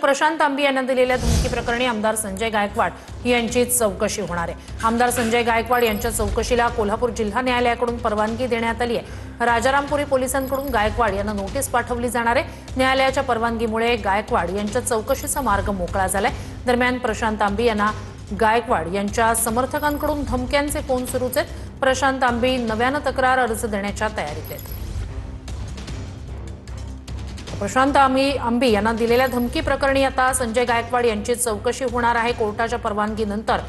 प्रशांत आंबी यांना दिलेल्या धमकी प्रकरणी आमदार संजय गायकवाड यांची चौकशी होणार आहे। आमदार संजय गायकवाड यांच्या चौकशीला कोल्हापूर जिल्हा न्यायालयाकडून परवानगी देण्यात आली आहे। राजारामपुरी पोलिसांकडून गायकवाड यांना नोटीस पाठवली जाणार आहे। न्यायालयाच्या परवानगीमुळे गायकवाड यांच्या चौकशीचा मार्ग मोकळा झालाय। दरम्यान प्रशांत आंबी यांना गायकवाड यांच्या समर्थकांकडून धमक्यांचे फोन सुरूच आहेत। प्रशांत आंबी नव्यानं तक्रार अर्ज देण्याच्या तयारीत आहेत। प्रशांत आंबी यांना दिलेल्या धमकी प्रकरणी आता संजय गायकवाड यांची चौकशी होणार आहे। कोर्टाच्या परवानगीनंतर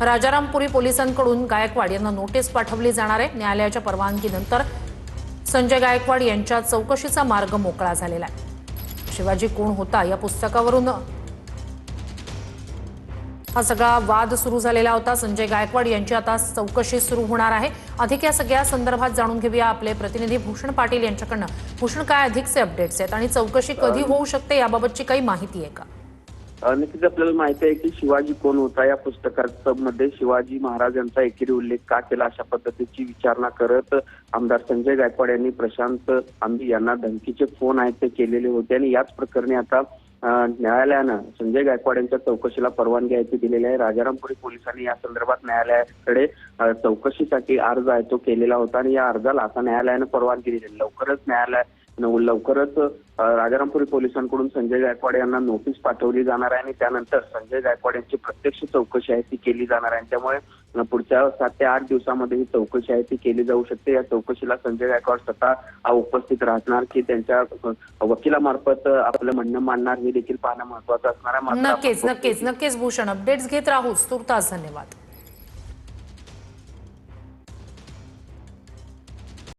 राजारामपुरी पोलिसांकडून गायकवाड यांना नोटीस पाठवली जाणार आहे। न्यायालयाच्या परवानगीनंतर संजय गायकवाड यांच्या चौकशीचा मार्ग मोकळा झालेला आहे। शिवाजी कोण होता या पुस्तकावरून हा सगळा वाद सुरू झालेला होता। संजय गायकवाड यांची आता चौकशी सुरू होणार आहे। अधिक या सगळ्या संदर्भात जाणून घेऊया आपले प्रतिनिधी भूषण पाटील यांच्याकडनं। भूषण, काय अधिकचे अपडेट्स आहेत आणि चौकशी कधी होऊ शकते याबाबतची काही माहिती आहे का? नक्कीच आपल्याला माहिती आहे की शिवाजी कोण होता या पुस्तकामध्ये शिवाजी महाराज यांचा एकेरी उल्लेख का केला अशा पद्धतीची विचारणा करत आमदार संजय गायकवाड यांनी प्रशांत आंबी यांना धमकीचे फोन आहेत ते केलेले होते आणि याच प्रकरणी आता न्यायालयानं संजय गायकवाड यांच्या चौकशीला परवानगी आहे ती दिलेली आहे। राजारामपुरी पोलिसांनी या संदर्भात न्यायालयाकडे चौकशीसाठी अर्ज आहे तो केलेला होता आणि या अर्जाला आता न्यायालयानं परवानगी दिली। लवकरच राजारामपुरी पोलिसांकडून संजय गायकवाड यांना नोटीस पाठवली जाणार आहे आणि त्यानंतर संजय गायकवाड यांची प्रत्यक्ष चौकशी आहे ती केली जाणार आहे। त्यामुळे पुढच्या 7 ते 8 दिवसामध्ये ही चौकशी आहे ती केली जाऊ शकते। या चौकशीला संजय गायकवाड स्वतः उपस्थित राहणार की त्यांच्या वकिलामार्फत आपलं म्हणणं मांडणार हे देखील पाहणं महत्त्वाचं असणार आहे। नक्कीच भूषण, अपडेट्स घेत राहूच। तुर्तास धन्यवाद।